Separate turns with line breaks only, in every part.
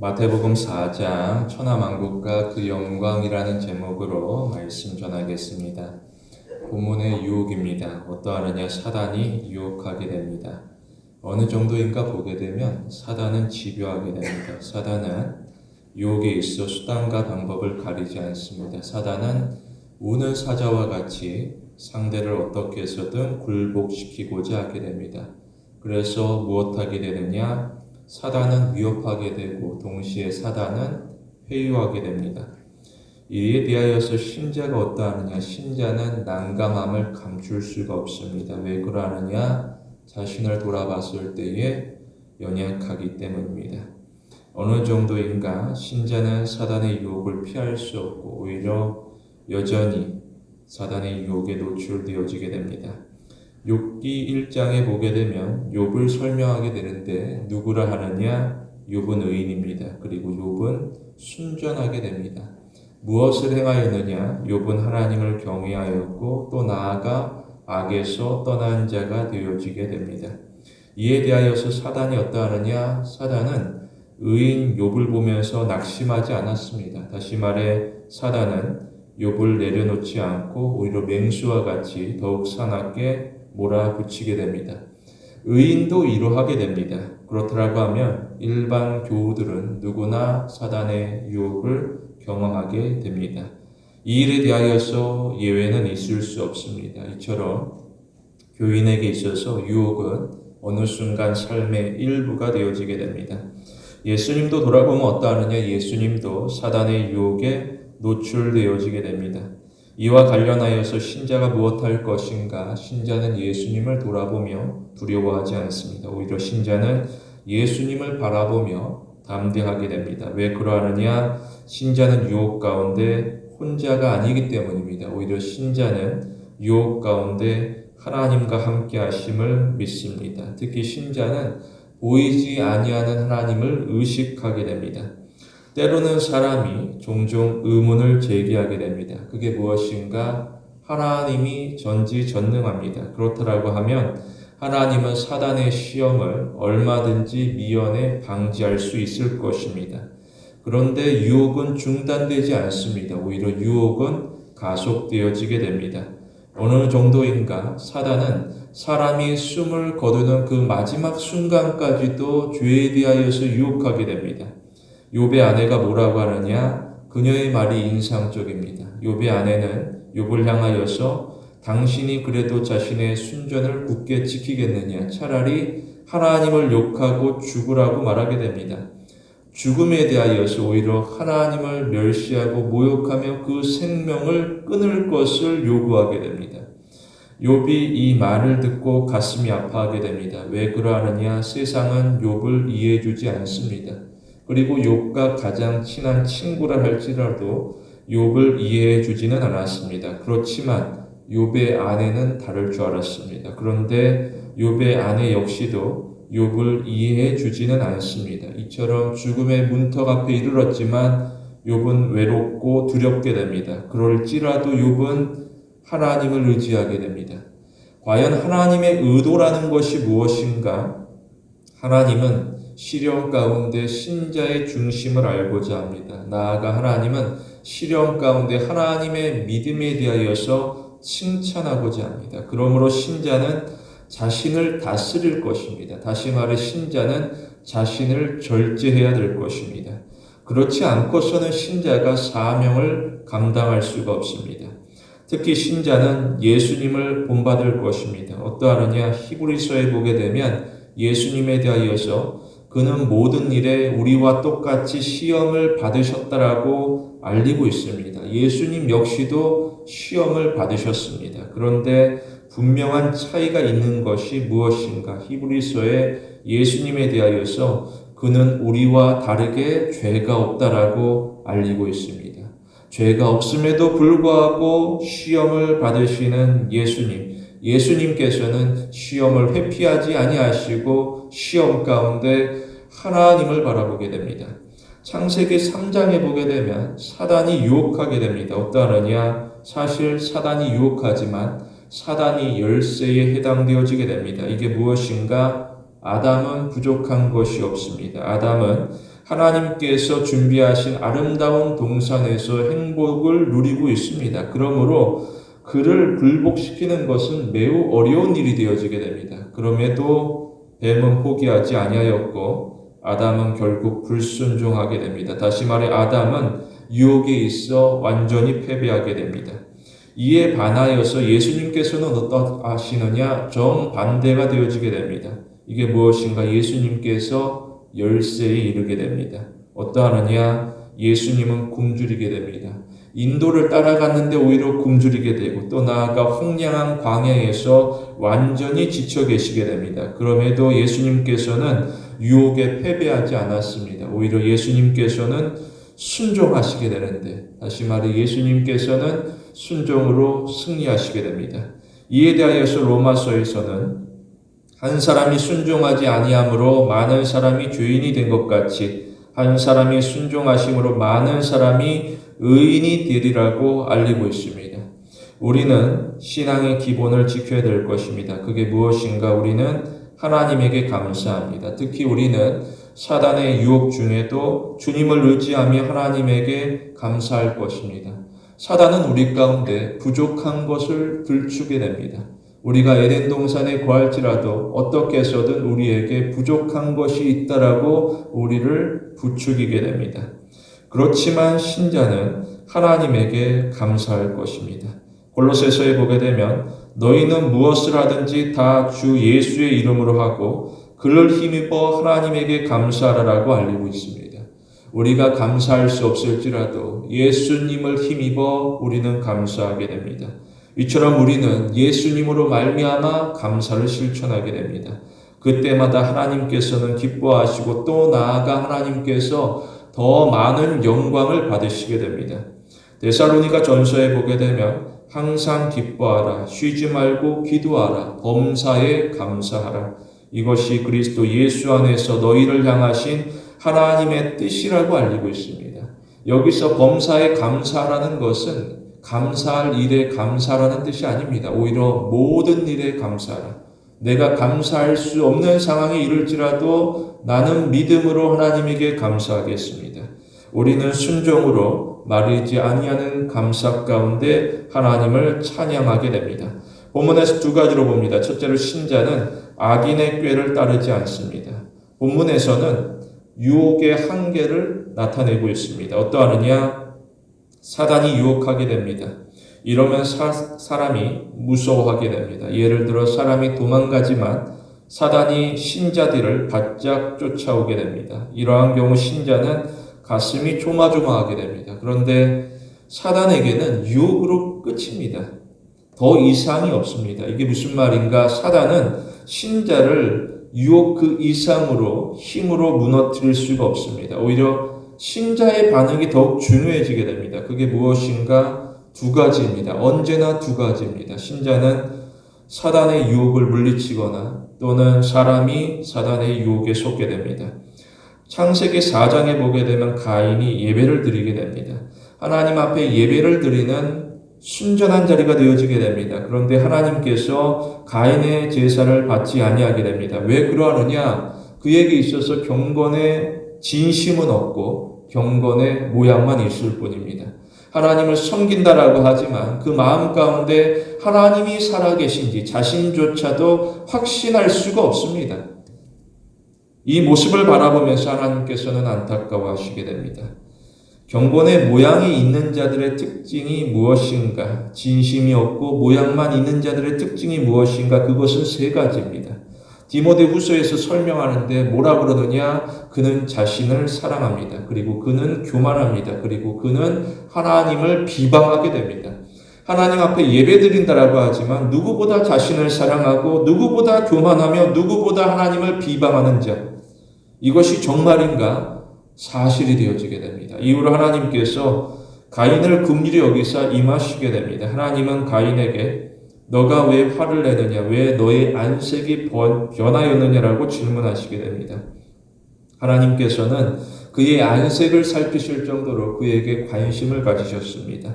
마태복음 4장 천하만국과 그 영광이라는 제목으로 말씀 전하겠습니다. 본문의 유혹입니다. 어떠하느냐 사단이 유혹하게 됩니다. 어느 정도인가 보게 되면 사단은 집요하게 됩니다. 사단은 유혹에 있어 수단과 방법을 가리지 않습니다. 사단은 우는 사자와 같이 상대를 어떻게 해서든 굴복시키고자 하게 됩니다. 그래서 무엇하게 되느냐? 사단은 위협하게 되고 동시에 사단은 회유하게 됩니다. 이에 대하여서 신자가 어떠하느냐? 신자는 난감함을 감출 수가 없습니다. 왜 그러하느냐? 자신을 돌아봤을 때에 연약하기 때문입니다. 어느 정도인가 신자는 사단의 유혹을 피할 수 없고 오히려 여전히 사단의 유혹에 노출되어지게 됩니다. 욥기 1장에 보게 되면 욥을 설명하게 되는데 누구라 하느냐? 욥은 의인입니다. 그리고 욥은 순전하게 됩니다. 무엇을 행하였느냐? 욥은 하나님을 경외하였고 또 나아가 악에서 떠난 자가 되어지게 됩니다. 이에 대하여서 사단이 어떠하느냐? 사단은 의인 욥을 보면서 낙심하지 않았습니다. 다시 말해 사단은 욥을 내려놓지 않고 오히려 맹수와 같이 더욱 사납게 몰아붙이게 됩니다. 의인도 이러하게 됩니다. 그렇더라고 하면 일반 교우들은 누구나 사단의 유혹을 경험하게 됩니다. 이 일에 대하여서 예외는 있을 수 없습니다. 이처럼 교인에게 있어서 유혹은 어느 순간 삶의 일부가 되어지게 됩니다. 예수님도 돌아보면 어떠하느냐? 예수님도 사단의 유혹에 노출되어지게 됩니다. 이와 관련하여서 신자가 무엇할 것인가? 신자는 예수님을 돌아보며 두려워하지 않습니다. 오히려 신자는 예수님을 바라보며 담대하게 됩니다. 왜 그러하느냐? 신자는 유혹 가운데 혼자가 아니기 때문입니다. 오히려 신자는 유혹 가운데 하나님과 함께 하심을 믿습니다. 특히 신자는 보이지 아니하는 하나님을 의식하게 됩니다. 때로는 사람이 종종 의문을 제기하게 됩니다. 그게 무엇인가? 하나님이 전지전능합니다. 그렇다고 하면 하나님은 사단의 시험을 얼마든지 미연에 방지할 수 있을 것입니다. 그런데 유혹은 중단되지 않습니다. 오히려 유혹은 가속되어지게 됩니다. 어느 정도인가 사단은 사람이 숨을 거두는 그 마지막 순간까지도 죄에 대하여서 유혹하게 됩니다. 욥의 아내가 뭐라고 하느냐? 그녀의 말이 인상적입니다. 욥의 아내는 욥을 향하여서 당신이 그래도 자신의 순전을 굳게 지키겠느냐? 차라리 하나님을 욕하고 죽으라고 말하게 됩니다. 죽음에 대하여서 오히려 하나님을 멸시하고 모욕하며 그 생명을 끊을 것을 요구하게 됩니다. 욥이 이 말을 듣고 가슴이 아파하게 됩니다. 왜 그러하느냐? 세상은 욥을 이해해주지 않습니다. 그리고 욥과 가장 친한 친구라 할지라도 욥을 이해해 주지는 않았습니다. 그렇지만 욥의 아내는 다를 줄 알았습니다. 그런데 욥의 아내 역시도 욥을 이해해 주지는 않습니다. 이처럼 죽음의 문턱 앞에 이르렀지만 욥은 외롭고 두렵게 됩니다. 그럴지라도 욥은 하나님을 의지하게 됩니다. 과연 하나님의 의도라는 것이 무엇인가? 하나님은 시련 가운데 신자의 중심을 알고자 합니다. 나아가 하나님은 시련 가운데 하나님의 믿음에 대하여서 칭찬하고자 합니다. 그러므로 신자는 자신을 다스릴 것입니다. 다시 말해 신자는 자신을 절제해야 될 것입니다. 그렇지 않고서는 신자가 사명을 감당할 수가 없습니다. 특히 신자는 예수님을 본받을 것입니다. 어떠하느냐? 히브리서에 보게 되면 예수님에 대하여서 그는 모든 일에 우리와 똑같이 시험을 받으셨다라고 알리고 있습니다. 예수님 역시도 시험을 받으셨습니다. 그런데 분명한 차이가 있는 것이 무엇인가? 히브리서에 예수님에 대하여서 그는 우리와 다르게 죄가 없다라고 알리고 있습니다. 죄가 없음에도 불구하고 시험을 받으시는 예수님께서는 시험을 회피하지 아니하시고 시험 가운데 하나님을 바라보게 됩니다. 창세기 3장에 보게 되면 사단이 유혹하게 됩니다. 어떠하느냐? 사실 사단이 유혹하지만 사단이 열쇠에 해당되어지게 됩니다. 이게 무엇인가? 아담은 부족한 것이 없습니다. 아담은 하나님께서 준비하신 아름다운 동산에서 행복을 누리고 있습니다. 그러므로 그를 굴복시키는 것은 매우 어려운 일이 되어지게 됩니다. 그럼에도 뱀은 포기하지 아니하였고 아담은 결국 불순종하게 됩니다. 다시 말해 아담은 유혹에 있어 완전히 패배하게 됩니다. 이에 반하여서 예수님께서는 어떠하시느냐? 정반대가 되어지게 됩니다. 이게 무엇인가? 예수님께서 열세에 이르게 됩니다. 어떠하느냐? 예수님은 굶주리게 됩니다. 인도를 따라갔는데 오히려 굶주리게 되고 또 나아가 황량한 광야에서 완전히 지쳐 계시게 됩니다. 그럼에도 예수님께서는 유혹에 패배하지 않았습니다. 오히려 예수님께서는 순종하시게 되는데 다시 말해 예수님께서는 순종으로 승리하시게 됩니다. 이에 대하여서 로마서에서는 한 사람이 순종하지 아니함으로 많은 사람이 죄인이 된 것 같이 한 사람이 순종하심으로 많은 사람이 의인이 되리라고 알리고 있습니다. 우리는 신앙의 기본을 지켜야 될 것입니다. 그게 무엇인가? 우리는 하나님에게 감사합니다. 특히 우리는 사단의 유혹 중에도 주님을 의지하며 하나님에게 감사할 것입니다. 사단은 우리 가운데 부족한 것을 들추게 됩니다. 우리가 에덴 동산에 거할지라도 어떻게 해서든 우리에게 부족한 것이 있다라고 우리를 부추기게 됩니다. 그렇지만 신자는 하나님에게 감사할 것입니다. 골로새서에 보게 되면 너희는 무엇을 하든지 다 주 예수의 이름으로 하고 그를 힘입어 하나님에게 감사하라라고 알리고 있습니다. 우리가 감사할 수 없을지라도 예수님을 힘입어 우리는 감사하게 됩니다. 이처럼 우리는 예수님으로 말미암아 감사를 실천하게 됩니다. 그때마다 하나님께서는 기뻐하시고 또 나아가 하나님께서 더 많은 영광을 받으시게 됩니다. 데살로니가 전서에 보게 되면 항상 기뻐하라, 쉬지 말고 기도하라, 범사에 감사하라. 이것이 그리스도 예수 안에서 너희를 향하신 하나님의 뜻이라고 알리고 있습니다. 여기서 범사에 감사하라는 것은 감사할 일에 감사라는 뜻이 아닙니다. 오히려 모든 일에 감사하라. 내가 감사할 수 없는 상황에 이를지라도 나는 믿음으로 하나님에게 감사하겠습니다. 우리는 순종으로 말이지 아니하는 감사 가운데 하나님을 찬양하게 됩니다. 본문에서 두 가지로 봅니다. 첫째로 신자는 악인의 꾀를 따르지 않습니다. 본문에서는 유혹의 한계를 나타내고 있습니다. 어떠하느냐? 사단이 유혹하게 됩니다. 이러면 사람이 무서워하게 됩니다. 예를 들어 사람이 도망가지만 사단이 신자들을 바짝 쫓아오게 됩니다. 이러한 경우 신자는 가슴이 조마조마하게 됩니다. 그런데 사단에게는 유혹으로 끝입니다. 더 이상이 없습니다. 이게 무슨 말인가? 사단은 신자를 유혹 그 이상으로 힘으로 무너뜨릴 수가 없습니다. 오히려 신자의 반응이 더욱 중요해지게 됩니다. 그게 무엇인가? 두 가지입니다. 언제나 두 가지입니다. 신자는 사단의 유혹을 물리치거나 또는 사람이 사단의 유혹에 속게 됩니다. 창세기 4장에 보게 되면 가인이 예배를 드리게 됩니다. 하나님 앞에 예배를 드리는 순전한 자리가 되어지게 됩니다. 그런데 하나님께서 가인의 제사를 받지 아니하게 됩니다. 왜 그러하느냐? 그에게 있어서 경건의 진심은 없고 경건의 모양만 있을 뿐입니다. 하나님을 섬긴다라고 하지만 그 마음 가운데 하나님이 살아계신지 자신조차도 확신할 수가 없습니다. 이 모습을 바라보면서 하나님께서는 안타까워하시게 됩니다. 경건의 모양이 있는 자들의 특징이 무엇인가? 진심이 없고 모양만 있는 자들의 특징이 무엇인가? 그것은 세 가지입니다. 디모데후서에서 설명하는데 뭐라 그러느냐? 그는 자신을 사랑합니다. 그리고 그는 교만합니다. 그리고 그는 하나님을 비방하게 됩니다. 하나님 앞에 예배드린다라고 하지만 누구보다 자신을 사랑하고 누구보다 교만하며 누구보다 하나님을 비방하는 자. 이것이 정말인가? 사실이 되어지게 됩니다. 이후로 하나님께서 가인을 긍휼히 여기사 임하시게 됩니다. 하나님은 가인에게 너가 왜 화를 내느냐? 왜 너의 안색이 변하였느냐라고 질문하시게 됩니다. 하나님께서는 그의 안색을 살피실 정도로 그에게 관심을 가지셨습니다.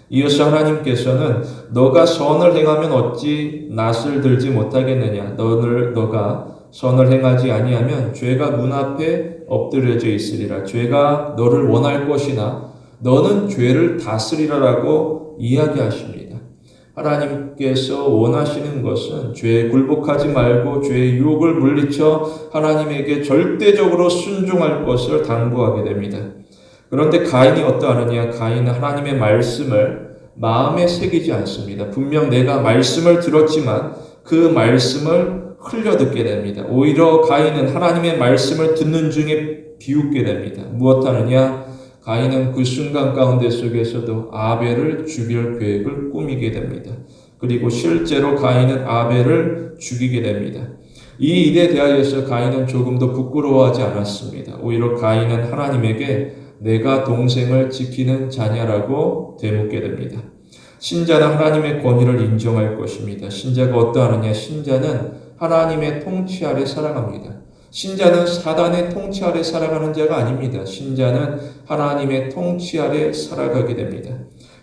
이어서 하나님께서는 너가 선을 행하면 어찌 낯을 들지 못하겠느냐? 너가 선을 행하지 아니하면 죄가 문 앞에 엎드려져 있으리라. 죄가 너를 원할 것이나 너는 죄를 다스리라라고 이야기하십니다. 하나님께서 원하시는 것은 죄에 굴복하지 말고 죄의 유혹을 물리쳐 하나님에게 절대적으로 순종할 것을 당부하게 됩니다. 그런데 가인이 어떠하느냐? 가인은 하나님의 말씀을 마음에 새기지 않습니다. 분명 내가 말씀을 들었지만 그 말씀을 흘려듣게 됩니다. 오히려 가인은 하나님의 말씀을 듣는 중에 비웃게 됩니다. 무엇하느냐? 가인은 그 순간 가운데 속에서도 아벨을 죽일 계획을 꾸미게 됩니다. 그리고 실제로 가인은 아벨을 죽이게 됩니다. 이 일에 대하여서 가인은 조금도 부끄러워하지 않았습니다. 오히려 가인은 하나님에게 내가 동생을 지키는 자냐라고 되묻게 됩니다. 신자는 하나님의 권위를 인정할 것입니다. 신자가 어떠하느냐? 신자는 하나님의 통치 아래 살아갑니다. 신자는 사단의 통치 아래 살아가는 자가 아닙니다. 신자는 하나님의 통치 아래 살아가게 됩니다.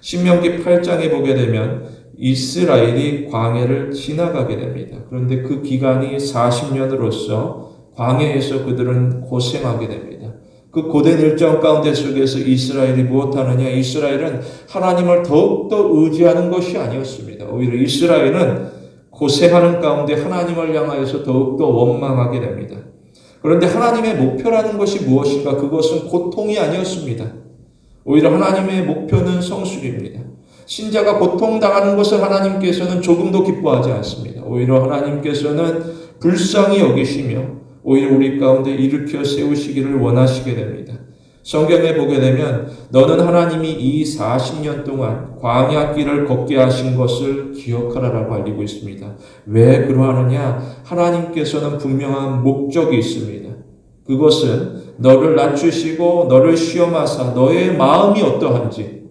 신명기 8장에 보게 되면 이스라엘이 광야를 지나가게 됩니다. 그런데 그 기간이 40년으로서 광야에서 그들은 고생하게 됩니다. 그 고된 일정 가운데 속에서 이스라엘이 무엇하느냐? 이스라엘은 하나님을 더욱더 의지하는 것이 아니었습니다. 오히려 이스라엘은 고생하는 가운데 하나님을 향하여서 더욱더 원망하게 됩니다. 그런데 하나님의 목표라는 것이 무엇인가? 그것은 고통이 아니었습니다. 오히려 하나님의 목표는 성숙입니다. 신자가 고통당하는 것을 하나님께서는 조금도 기뻐하지 않습니다. 오히려 하나님께서는 불쌍히 여기시며 오히려 우리 가운데 일으켜 세우시기를 원하시게 됩니다. 성경에 보게 되면 너는 하나님이 이 40년 동안 광야길을 걷게 하신 것을 기억하라라고 알리고 있습니다. 왜 그러하느냐? 하나님께서는 분명한 목적이 있습니다. 그것은 너를 낮추시고 너를 시험하사 너의 마음이 어떠한지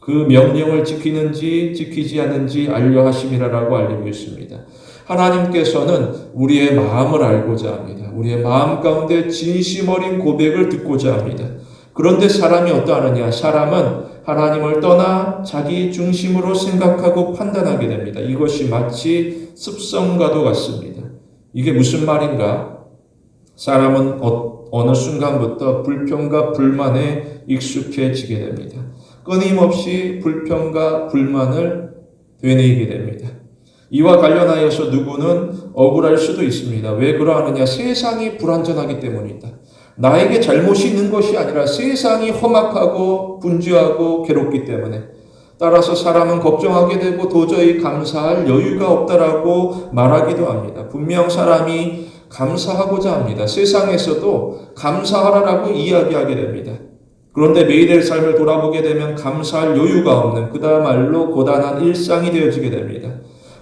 그 명령을 지키는지 지키지 않는지 알려 하심이라라고 알리고 있습니다. 하나님께서는 우리의 마음을 알고자 합니다. 우리의 마음 가운데 진심 어린 고백을 듣고자 합니다. 그런데 사람이 어떠하느냐? 사람은 하나님을 떠나 자기 중심으로 생각하고 판단하게 됩니다. 이것이 마치 습성과도 같습니다. 이게 무슨 말인가? 사람은 어느 순간부터 불평과 불만에 익숙해지게 됩니다. 끊임없이 불평과 불만을 되뇌이게 됩니다. 이와 관련하여서 누구는 억울할 수도 있습니다. 왜 그러하느냐? 세상이 불완전하기 때문이다. 나에게 잘못이 있는 것이 아니라 세상이 험악하고 분주하고 괴롭기 때문에 따라서 사람은 걱정하게 되고 도저히 감사할 여유가 없다라고 말하기도 합니다. 분명 사람이 감사하고자 합니다. 세상에서도 감사하라라고 이야기하게 됩니다. 그런데 매일의 삶을 돌아보게 되면 감사할 여유가 없는 그다말로 고단한 일상이 되어지게 됩니다.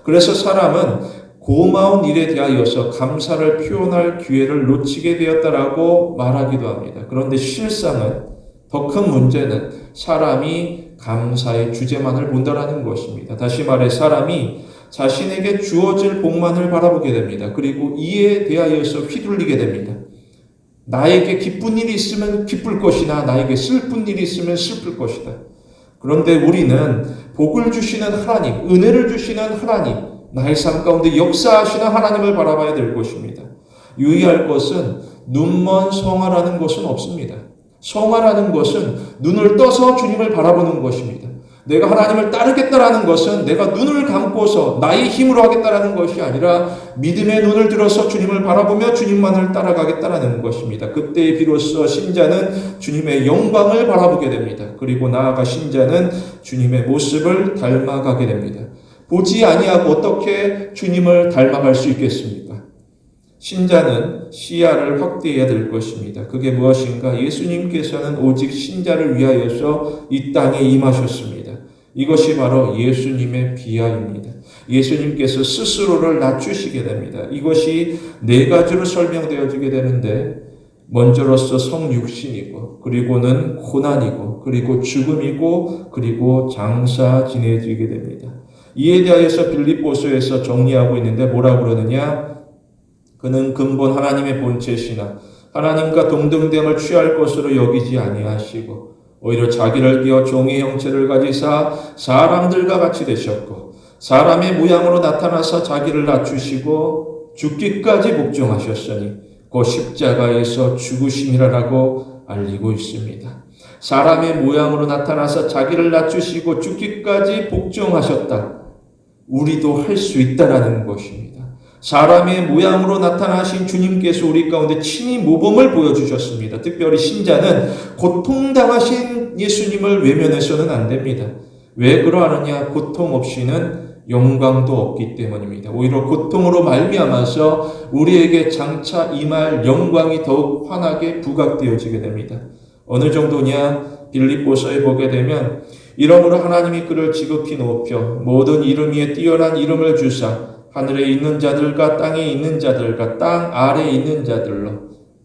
그래서 사람은 고마운 일에 대하여서 감사를 표현할 기회를 놓치게 되었다라고 말하기도 합니다. 그런데 실상은 더 큰 문제는 사람이 감사의 주제만을 본다라는 것입니다. 다시 말해 사람이 자신에게 주어질 복만을 바라보게 됩니다. 그리고 이에 대하여서 휘둘리게 됩니다. 나에게 기쁜 일이 있으면 기쁠 것이나 나에게 슬픈 일이 있으면 슬플 것이다. 그런데 우리는 복을 주시는 하나님, 은혜를 주시는 하나님, 나의 삶 가운데 역사하시는 하나님을 바라봐야 될 것입니다. 유의할 것은 눈먼 성화라는 것은 없습니다. 성화라는 것은 눈을 떠서 주님을 바라보는 것입니다. 내가 하나님을 따르겠다라는 것은 내가 눈을 감고서 나의 힘으로 하겠다라는 것이 아니라 믿음의 눈을 들어서 주님을 바라보며 주님만을 따라가겠다라는 것입니다. 그때 비로소 신자는 주님의 영광을 바라보게 됩니다. 그리고 나아가 신자는 주님의 모습을 닮아가게 됩니다. 보지 아니하고 어떻게 주님을 닮아갈 수 있겠습니까? 신자는 시야를 확대해야 될 것입니다. 그게 무엇인가? 예수님께서는 오직 신자를 위하여서 이 땅에 임하셨습니다. 이것이 바로 예수님의 비하입니다. 예수님께서 스스로를 낮추시게 됩니다. 이것이 네 가지로 설명되어지게 되는데 먼저로서 성육신이고 그리고는 고난이고 그리고 죽음이고 그리고 장사 지내지게 됩니다. 이에 대하여서 빌립보서에서 정리하고 있는데 뭐라고 그러느냐? 그는 근본 하나님의 본체시나 하나님과 동등됨을 취할 것으로 여기지 아니하시고 오히려 자기를 비워 종의 형체를 가지사 사람들과 같이 되셨고 사람의 모양으로 나타나서 자기를 낮추시고 죽기까지 복종하셨으니 그 십자가에서 죽으심이라고 알리고 있습니다. 사람의 모양으로 나타나서 자기를 낮추시고 죽기까지 복종하셨다. 우리도 할 수 있다라는 것입니다. 사람의 모양으로 나타나신 주님께서 우리 가운데 친히 모범을 보여주셨습니다. 특별히 신자는 고통당하신 예수님을 외면해서는 안 됩니다. 왜 그러하느냐? 고통 없이는 영광도 없기 때문입니다. 오히려 고통으로 말미암아서 우리에게 장차 임할 영광이 더욱 환하게 부각되어지게 됩니다. 어느 정도냐? 빌립보서에 보게 되면 이러므로 하나님이 그를 지극히 높여 모든 이름 위에 뛰어난 이름을 주사 하늘에 있는 자들과 땅에 있는 자들과 땅 아래에 있는 자들로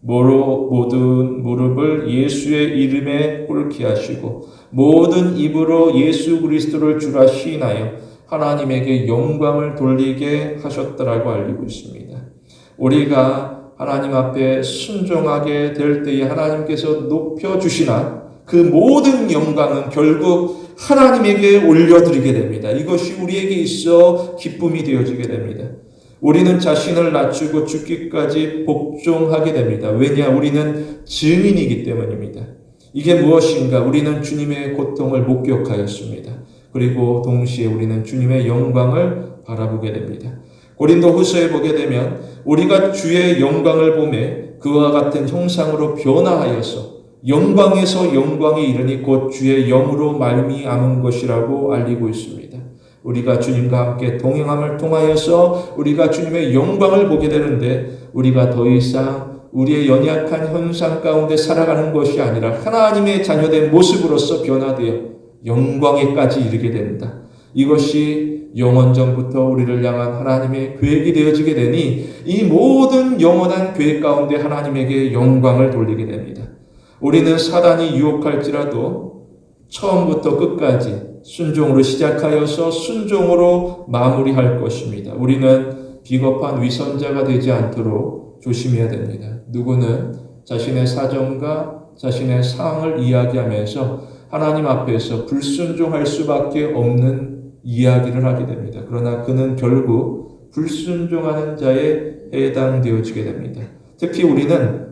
모든 무릎을 예수의 이름에 꿇게 하시고 모든 입으로 예수 그리스도를 주라 시인하여 하나님에게 영광을 돌리게 하셨다라고 알리고 있습니다. 우리가 하나님 앞에 순종하게 될 때에 하나님께서 높여주시나 그 모든 영광은 결국 하나님에게 올려드리게 됩니다. 이것이 우리에게 있어 기쁨이 되어지게 됩니다. 우리는 자신을 낮추고 죽기까지 복종하게 됩니다. 왜냐? 우리는 증인이기 때문입니다. 이게 무엇인가? 우리는 주님의 고통을 목격하였습니다. 그리고 동시에 우리는 주님의 영광을 바라보게 됩니다. 고린도후서에 보게 되면 우리가 주의 영광을 보매 그와 같은 형상으로 변화하여서 영광에서 영광에 이르니 곧 주의 영으로 말미암은 것이라고 알리고 있습니다. 우리가 주님과 함께 동행함을 통하여서 우리가 주님의 영광을 보게 되는데 우리가 더 이상 우리의 연약한 형상 가운데 살아가는 것이 아니라 하나님의 자녀된 모습으로서 변화되어 영광에까지 이르게 된다. 이것이 영원전부터 우리를 향한 하나님의 계획이 되어지게 되니 이 모든 영원한 계획 가운데 하나님에게 영광을 돌리게 됩니다. 우리는 사단이 유혹할지라도 처음부터 끝까지 순종으로 시작하여서 순종으로 마무리할 것입니다. 우리는 비겁한 위선자가 되지 않도록 조심해야 됩니다. 누구는 자신의 사정과 자신의 상황을 이야기하면서 하나님 앞에서 불순종할 수밖에 없는 이야기를 하게 됩니다. 그러나 그는 결국 불순종하는 자에 해당되어지게 됩니다. 특히 우리는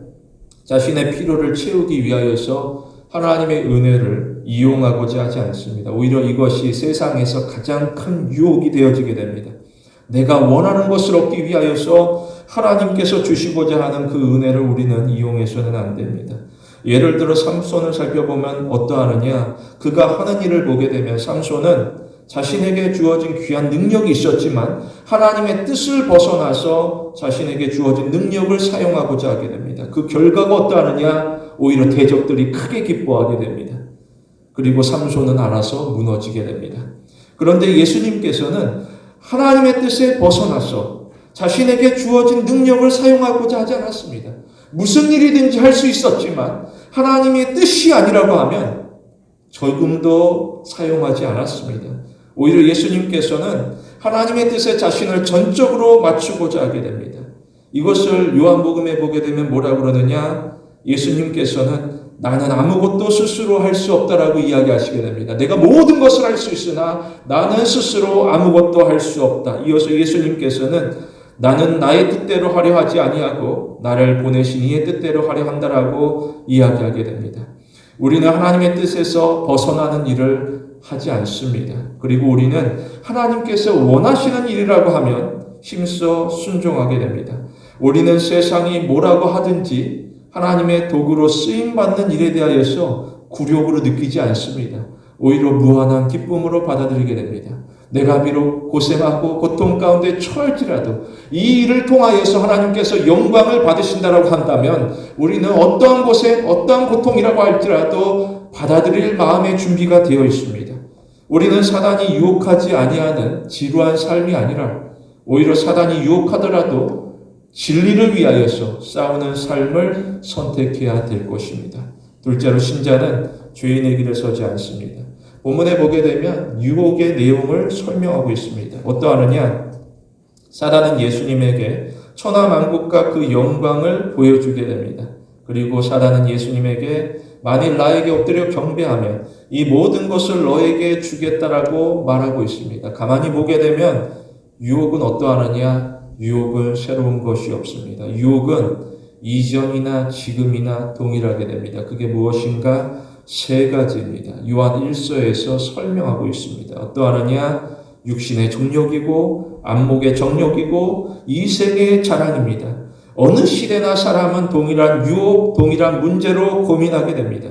자신의 필요를 채우기 위하여서 하나님의 은혜를 이용하고자 하지 않습니다. 오히려 이것이 세상에서 가장 큰 유혹이 되어지게 됩니다. 내가 원하는 것을 얻기 위하여서 하나님께서 주시고자 하는 그 은혜를 우리는 이용해서는 안 됩니다. 예를 들어 삼손을 살펴보면 어떠하느냐? 그가 하는 일을 보게 되면 삼손은 자신에게 주어진 귀한 능력이 있었지만 하나님의 뜻을 벗어나서 자신에게 주어진 능력을 사용하고자 하게 됩니다. 그 결과가 어떠하느냐? 오히려 대적들이 크게 기뻐하게 됩니다. 그리고 삼손은 알아서 무너지게 됩니다. 그런데 예수님께서는 하나님의 뜻에 벗어나서 자신에게 주어진 능력을 사용하고자 하지 않았습니다. 무슨 일이든지 할 수 있었지만 하나님의 뜻이 아니라고 하면 조금도 사용하지 않았습니다. 오히려 예수님께서는 하나님의 뜻에 자신을 전적으로 맞추고자 하게 됩니다. 이것을 요한복음에 보게 되면 뭐라고 그러느냐? 예수님께서는 나는 아무것도 스스로 할 수 없다라고 이야기하시게 됩니다. 내가 모든 것을 할 수 있으나 나는 스스로 아무것도 할 수 없다. 이어서 예수님께서는 나는 나의 뜻대로 하려 하지 아니하고 나를 보내신 이의 뜻대로 하려 한다라고 이야기하게 됩니다. 우리는 하나님의 뜻에서 벗어나는 일을 하지 않습니다. 그리고 우리는 하나님께서 원하시는 일이라고 하면 힘써 순종하게 됩니다. 우리는 세상이 뭐라고 하든지 하나님의 도구로 쓰임받는 일에 대하여서 굴욕으로 느끼지 않습니다. 오히려 무한한 기쁨으로 받아들이게 됩니다. 내가 비록 고생하고 고통 가운데 처할지라도 이 일을 통하여서 하나님께서 영광을 받으신다라고 한다면 우리는 어떠한 고생, 어떠한 고통이라고 할지라도 받아들일 마음의 준비가 되어 있습니다. 우리는 사단이 유혹하지 아니하는 지루한 삶이 아니라 오히려 사단이 유혹하더라도 진리를 위하여서 싸우는 삶을 선택해야 될 것입니다. 둘째로 신자는 죄인의 길에 서지 않습니다. 본문에 보게 되면 유혹의 내용을 설명하고 있습니다. 어떠하느냐? 사단은 예수님에게 천하만국과 그 영광을 보여주게 됩니다. 그리고 사단은 예수님에게 만일 나에게 엎드려 경배하면 이 모든 것을 너에게 주겠다라고 말하고 있습니다. 가만히 보게 되면 유혹은 어떠하느냐? 유혹은 새로운 것이 없습니다. 유혹은 이전이나 지금이나 동일하게 됩니다. 그게 무엇인가? 세 가지입니다. 요한 1서에서 설명하고 있습니다. 어떠하느냐? 육신의 정욕이고 안목의 정욕이고 이생의 자랑입니다. 어느 시대나 사람은 동일한 유혹, 동일한 문제로 고민하게 됩니다.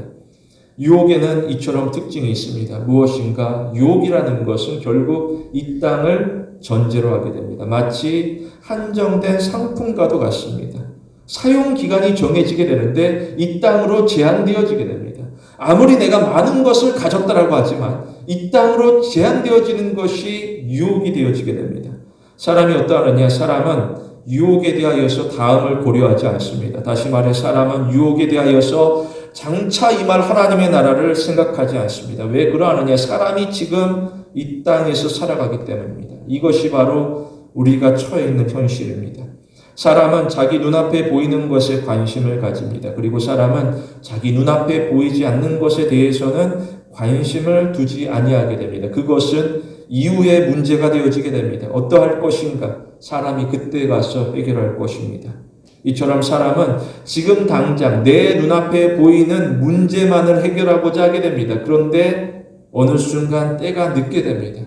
유혹에는 이처럼 특징이 있습니다. 무엇인가? 유혹이라는 것은 결국 이 땅을 전제로 하게 됩니다. 마치 한정된 상품과도 같습니다. 사용 기간이 정해지게 되는데 이 땅으로 제한되어지게 됩니다. 아무리 내가 많은 것을 가졌다라고 하지만 이 땅으로 제한되어지는 것이 유혹이 되어지게 됩니다. 사람이 어떠하느냐? 사람은 유혹에 대하여서 다음을 고려하지 않습니다. 다시 말해 사람은 유혹에 대하여서 장차 임할 하나님의 나라를 생각하지 않습니다. 왜 그러하느냐? 사람이 지금 이 땅에서 살아가기 때문입니다. 이것이 바로 우리가 처해 있는 현실입니다. 사람은 자기 눈앞에 보이는 것에 관심을 가집니다. 그리고 사람은 자기 눈앞에 보이지 않는 것에 대해서는 관심을 두지 아니하게 됩니다. 그것은 이후에 문제가 되어지게 됩니다. 어떠할 것인가? 사람이 그때 가서 해결할 것입니다. 이처럼 사람은 지금 당장 내 눈앞에 보이는 문제만을 해결하고자 하게 됩니다. 그런데 어느 순간 때가 늦게 됩니다.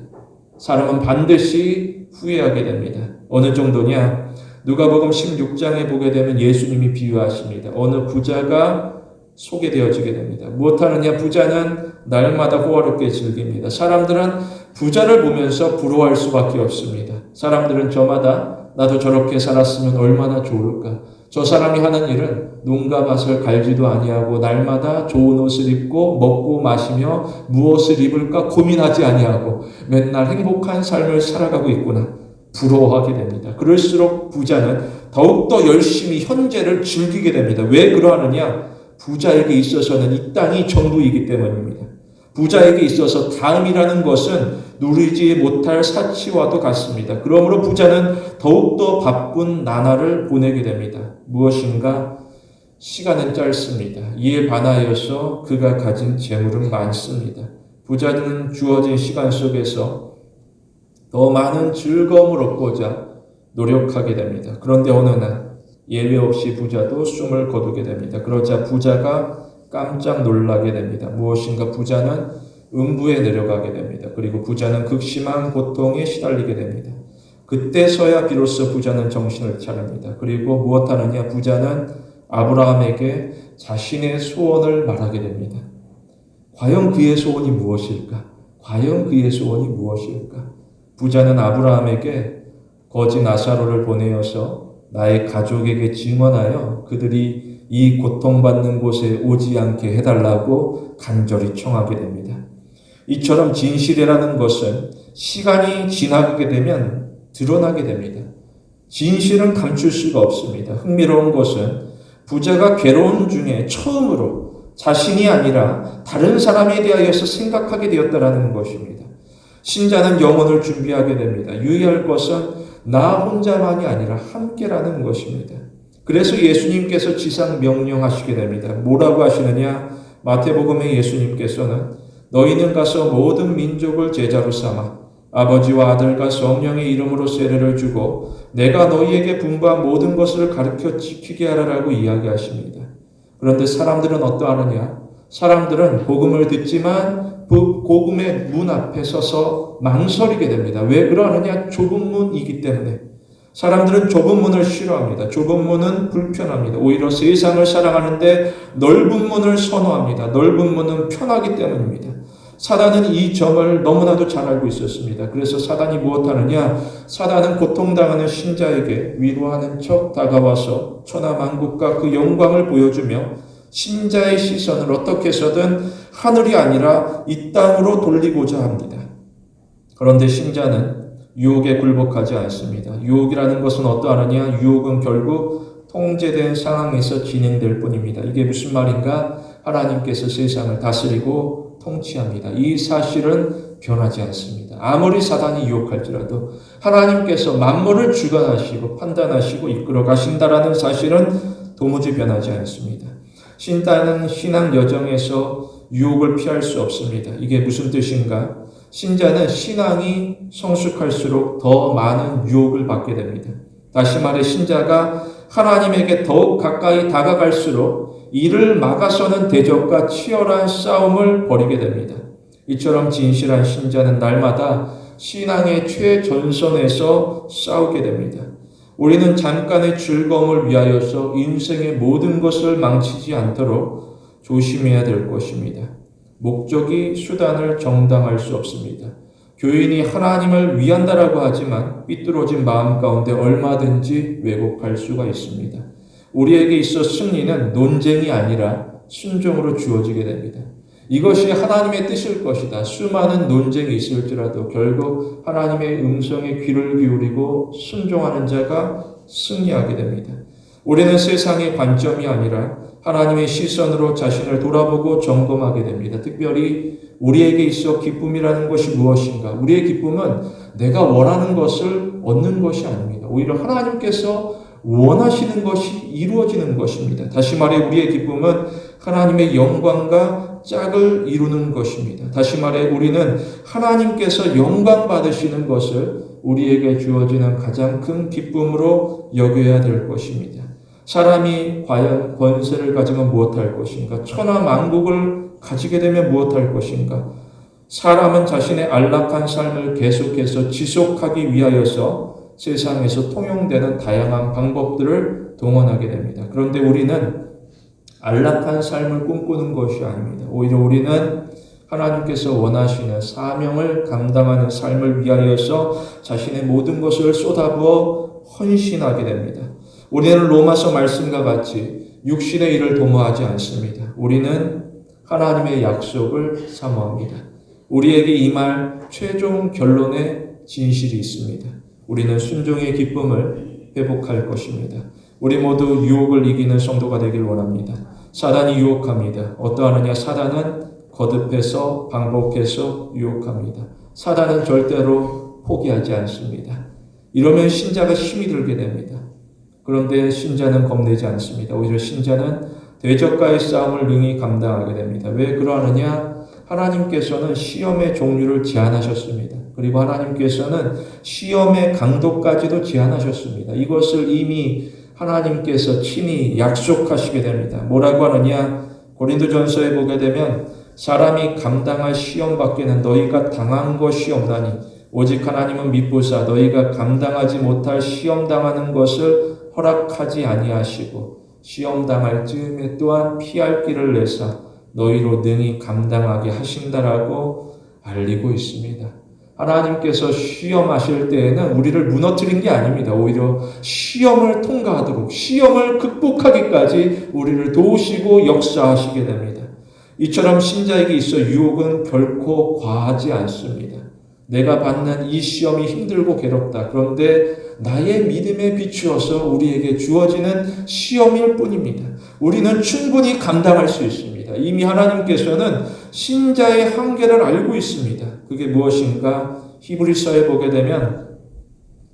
사람은 반드시 후회하게 됩니다. 어느 정도냐? 누가복음 16장에 보게 되면 예수님이 비유하십니다. 어느 부자가 소개되어지게 됩니다. 무엇하느냐? 부자는 날마다 호화롭게 즐깁니다. 사람들은 부자를 보면서 부러워할 수밖에 없습니다. 사람들은 저마다 나도 저렇게 살았으면 얼마나 좋을까. 저 사람이 하는 일은 농가 밭을 갈지도 아니하고 날마다 좋은 옷을 입고 먹고 마시며 무엇을 입을까 고민하지 아니하고 맨날 행복한 삶을 살아가고 있구나. 부러워하게 됩니다. 그럴수록 부자는 더욱더 열심히 현재를 즐기게 됩니다. 왜 그러하느냐? 부자에게 있어서는 이 땅이 전부이기 때문입니다. 부자에게 있어서 다음이라는 것은 누리지 못할 사치와도 같습니다. 그러므로 부자는 더욱더 바쁜 나날을 보내게 됩니다. 무엇인가? 시간은 짧습니다. 이에 반하여서 그가 가진 재물은 많습니다. 부자는 주어진 시간 속에서 더 많은 즐거움을 얻고자 노력하게 됩니다. 그런데 어느 날 예외 없이 부자도 숨을 거두게 됩니다. 그러자 부자가 깜짝 놀라게 됩니다. 무엇인가? 부자는 음부에 내려가게 됩니다. 그리고 부자는 극심한 고통에 시달리게 됩니다. 그때서야 비로소 부자는 정신을 차립니다. 그리고 무엇하느냐? 부자는 아브라함에게 자신의 소원을 말하게 됩니다. 과연 그의 소원이 무엇일까? 과연 그의 소원이 무엇일까? 부자는 아브라함에게 거지 나사로를 보내어서 나의 가족에게 증언하여 그들이 이 고통받는 곳에 오지 않게 해달라고 간절히 청하게 됩니다. 이처럼 진실이라는 것은 시간이 지나게 되면 드러나게 됩니다. 진실은 감출 수가 없습니다. 흥미로운 것은 부자가 괴로운 중에 처음으로 자신이 아니라 다른 사람에 대하여서 생각하게 되었다는 것입니다. 신자는 영혼을 준비하게 됩니다. 유의할 것은 나 혼자만이 아니라 함께라는 것입니다. 그래서 예수님께서 지상 명령하시게 됩니다. 뭐라고 하시느냐? 마태복음의 예수님께서는 너희는 가서 모든 민족을 제자로 삼아 아버지와 아들과 성령의 이름으로 세례를 주고 내가 너희에게 분부한 모든 것을 가르쳐 지키게 하라라고 이야기하십니다. 그런데 사람들은 어떠하느냐? 사람들은 복음을 듣지만 복음의 문 앞에 서서 망설이게 됩니다. 왜 그러느냐? 좁은 문이기 때문에. 사람들은 좁은 문을 싫어합니다. 좁은 문은 불편합니다. 오히려 세상을 사랑하는데 넓은 문을 선호합니다. 넓은 문은 편하기 때문입니다. 사단은 이 점을 너무나도 잘 알고 있었습니다. 그래서 사단이 무엇하느냐? 사단은 고통당하는 신자에게 위로하는 척 다가와서 천하만국과 그 영광을 보여주며 신자의 시선을 어떻게 해서든 하늘이 아니라 이 땅으로 돌리고자 합니다. 그런데 신자는 유혹에 굴복하지 않습니다. 유혹이라는 것은 어떠하느냐? 유혹은 결국 통제된 상황에서 진행될 뿐입니다. 이게 무슨 말인가? 하나님께서 세상을 다스리고 통치합니다. 이 사실은 변하지 않습니다. 아무리 사단이 유혹할지라도 하나님께서 만물을 주관하시고 판단하시고 이끌어 가신다라는 사실은 도무지 변하지 않습니다. 신자는 신앙 여정에서 유혹을 피할 수 없습니다. 이게 무슨 뜻인가? 신자는 신앙이 성숙할수록 더 많은 유혹을 받게 됩니다. 다시 말해 신자가 하나님에게 더욱 가까이 다가갈수록 이를 막아서는 대적과 치열한 싸움을 벌이게 됩니다. 이처럼 진실한 신자는 날마다 신앙의 최전선에서 싸우게 됩니다. 우리는 잠깐의 즐거움을 위하여서 인생의 모든 것을 망치지 않도록 조심해야 될 것입니다. 목적이 수단을 정당할 수 없습니다. 교인이 하나님을 위한다라고 하지만 삐뚤어진 마음 가운데 얼마든지 왜곡할 수가 있습니다. 우리에게 있어 승리는 논쟁이 아니라 순종으로 주어지게 됩니다. 이것이 하나님의 뜻일 것이다. 수많은 논쟁이 있을지라도 결국 하나님의 음성에 귀를 기울이고 순종하는 자가 승리하게 됩니다. 우리는 세상의 관점이 아니라 하나님의 시선으로 자신을 돌아보고 점검하게 됩니다. 특별히 우리에게 있어 기쁨이라는 것이 무엇인가? 우리의 기쁨은 내가 원하는 것을 얻는 것이 아닙니다. 오히려 하나님께서 원하시는 것이 이루어지는 것입니다. 다시 말해 우리의 기쁨은 하나님의 영광과 짝을 이루는 것입니다. 다시 말해 우리는 하나님께서 영광 받으시는 것을 우리에게 주어지는 가장 큰 기쁨으로 여겨야 될 것입니다. 사람이 과연 권세를 가지면 무엇할 것인가? 천하 만국을 가지게 되면 무엇할 것인가? 사람은 자신의 안락한 삶을 계속해서 지속하기 위하여서 세상에서 통용되는 다양한 방법들을 동원하게 됩니다. 그런데 우리는 안락한 삶을 꿈꾸는 것이 아닙니다. 오히려 우리는 하나님께서 원하시는 사명을 감당하는 삶을 위하여서 자신의 모든 것을 쏟아부어 헌신하게 됩니다. 우리는 로마서 말씀과 같이 육신의 일을 도모하지 않습니다. 우리는 하나님의 약속을 사모합니다. 우리에게 임할 최종 결론의 진실이 있습니다. 우리는 순종의 기쁨을 회복할 것입니다. 우리 모두 유혹을 이기는 성도가 되길 원합니다. 사단이 유혹합니다. 어떠하느냐? 사단은 거듭해서 반복해서 유혹합니다. 사단은 절대로 포기하지 않습니다. 이러면 신자가 힘이 들게 됩니다. 그런데 신자는 겁내지 않습니다. 오히려 신자는 대적과의 싸움을 능히 감당하게 됩니다. 왜 그러하느냐? 하나님께서는 시험의 종류를 제한하셨습니다. 그리고 하나님께서는 시험의 강도까지도 제한하셨습니다. 이것을 이미 하나님께서 친히 약속하시게 됩니다. 뭐라고 하느냐? 고린도전서에 보게 되면 사람이 감당할 시험 밖에는 너희가 당한 것이 없나니 오직 하나님은 미쁘사 너희가 감당하지 못할 시험 당하는 것을 허락하지 아니하시고 시험 당할 즈음에 또한 피할 길을 내사 너희로 능히 감당하게 하신다라고 알리고 있습니다. 하나님께서 시험하실 때에는 우리를 무너뜨린 게 아닙니다. 오히려 시험을 통과하도록 시험을 극복하기까지 우리를 도우시고 역사하시게 됩니다. 이처럼 신자에게 있어 유혹은 결코 과하지 않습니다. 내가 받는 이 시험이 힘들고 괴롭다. 그런데 나의 믿음에 비추어서 우리에게 주어지는 시험일 뿐입니다. 우리는 충분히 감당할 수 있습니다. 이미 하나님께서는 신자의 한계를 알고 있습니다. 그게 무엇인가? 히브리서에 보게 되면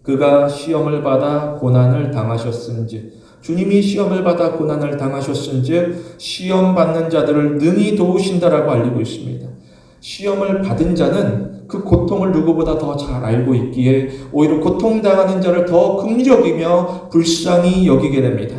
그가 시험을 받아 고난을 당하셨은즉 주님이 시험을 받아 고난을 당하셨은즉 시험 받는 자들을 능히 도우신다라고 알리고 있습니다. 시험을 받은 자는 그 고통을 누구보다 더 잘 알고 있기에 오히려 고통당하는 자를 더 긍휼히 여기며 불쌍히 여기게 됩니다.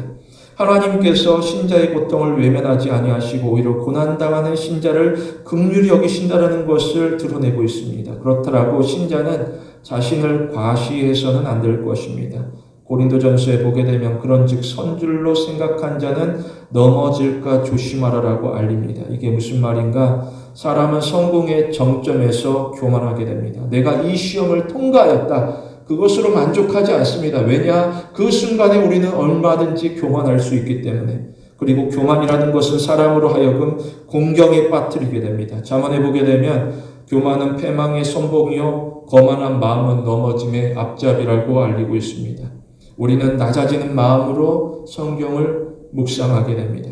하나님께서 신자의 고통을 외면하지 아니하시고 오히려 고난당하는 신자를 긍휼히 여기신다라는 것을 드러내고 있습니다. 그렇더라고 신자는 자신을 과시해서는 안 될 것입니다. 고린도전서에 보게 되면 그런즉 선줄로 생각한 자는 넘어질까 조심하라라고 알립니다. 이게 무슨 말인가? 사람은 성공의 정점에서 교만하게 됩니다. 내가 이 시험을 통과하였다. 그것으로 만족하지 않습니다. 왜냐? 그 순간에 우리는 얼마든지 교만할 수 있기 때문에. 그리고 교만이라는 것은 사람으로 하여금 공경에 빠뜨리게 됩니다. 잠언에 보게 되면 교만은 패망의 선봉이요 거만한 마음은 넘어짐의 앞잡이라고 알리고 있습니다. 우리는 낮아지는 마음으로 성경을 묵상하게 됩니다.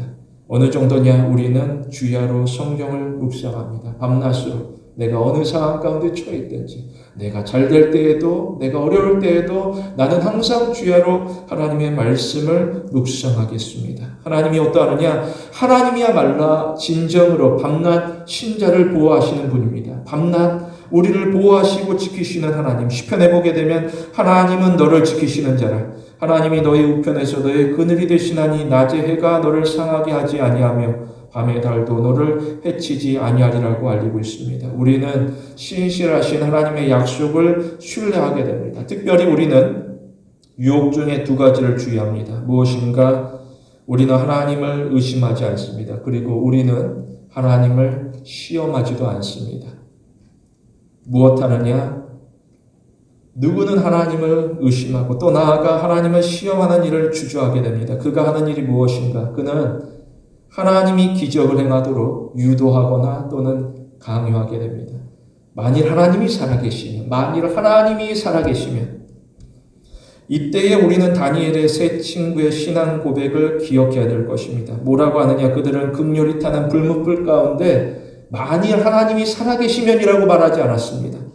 어느 정도냐? 우리는 주야로 성경을 묵상합니다. 밤낮으로 내가 어느 상황 가운데 처해 있든지 내가 잘 될 때에도 내가 어려울 때에도 나는 항상 주야로 하나님의 말씀을 묵상하겠습니다. 하나님이 어떠하느냐? 하나님이야말로 진정으로 밤낮 신자를 보호하시는 분입니다. 밤낮 우리를 보호하시고 지키시는 하나님. 시편에 보게 되면 하나님은 너를 지키시는 자라.
하나님이 너의 우편에서 너의 그늘이 되시나니 낮에 해가 너를 상하게 하지 아니하며 밤의 달도 너를 해치지 아니하리라고 알리고 있습니다. 우리는 신실하신 하나님의 약속을 신뢰하게 됩니다. 특별히 우리는 유혹 중에 두 가지를 주의합니다. 무엇인가? 우리는 하나님을 의심하지 않습니다. 그리고 우리는 하나님을 시험하지도 않습니다. 무엇 하느냐? 누구는 하나님을 의심하고 또 나아가 하나님을 시험하는 일을 주저하게 됩니다. 그가 하는 일이 무엇인가? 그는 하나님이 기적을 행하도록 유도하거나 또는 강요하게 됩니다. 만일 하나님이 살아계시면 이때에 우리는 다니엘의 세 친구의 신앙 고백을 기억해야 될 것입니다. 뭐라고 하느냐? 그들은 극렬히 타는 불못불 가운데 만일 하나님이 살아계시면이라고 말하지 않았습니다.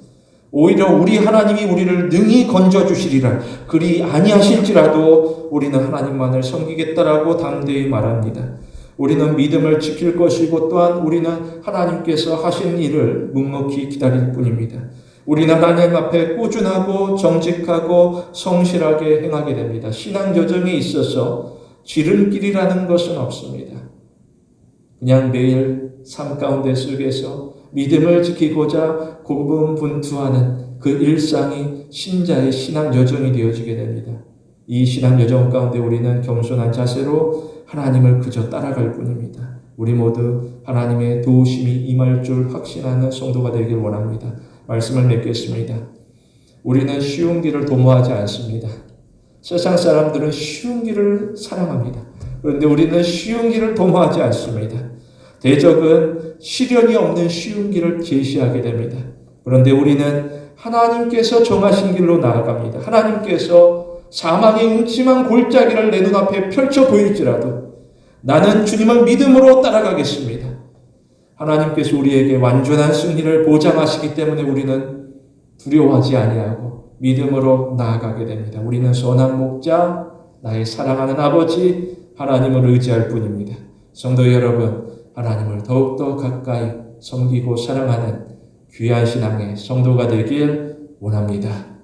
오히려 우리 하나님이 우리를 능히 건져주시리라. 그리 아니하실지라도 우리는 하나님만을 섬기겠다라고 담대히 말합니다. 우리는 믿음을 지킬 것이고 또한 우리는 하나님께서 하신 일을 묵묵히 기다릴 뿐입니다. 우리는 하나님 앞에 꾸준하고 정직하고 성실하게 행하게 됩니다. 신앙 여정에 있어서 지름길이라는 것은 없습니다. 그냥 매일 삶 가운데 속에서 믿음을 지키고자 고군분투하는 그 일상이 신자의 신앙 여정이 되어지게 됩니다. 이 신앙 여정 가운데 우리는 겸손한 자세로 하나님을 그저 따라갈 뿐입니다. 우리 모두 하나님의 도우심이 임할 줄 확신하는 성도가 되길 원합니다. 말씀을 맺겠습니다. 우리는 쉬운 길을 도모하지 않습니다. 세상 사람들은 쉬운 길을 사랑합니다. 그런데 우리는 쉬운 길을 도모하지 않습니다. 대적은 시련이 없는 쉬운 길을 제시하게 됩니다. 그런데 우리는 하나님께서 정하신 길로 나아갑니다. 하나님께서 사망의 음침한 골짜기를 내 눈앞에 펼쳐 보일지라도 나는 주님을 믿음으로 따라가겠습니다. 하나님께서 우리에게 완전한 승리를 보장하시기 때문에 우리는 두려워하지 아니하고 믿음으로 나아가게 됩니다. 우리는 선한 목자, 나의 사랑하는 아버지 하나님을 의지할 뿐입니다. 성도 여러분, 하나님을 더욱더 가까이 섬기고 사랑하는 귀한 신앙의 성도가 되길 원합니다.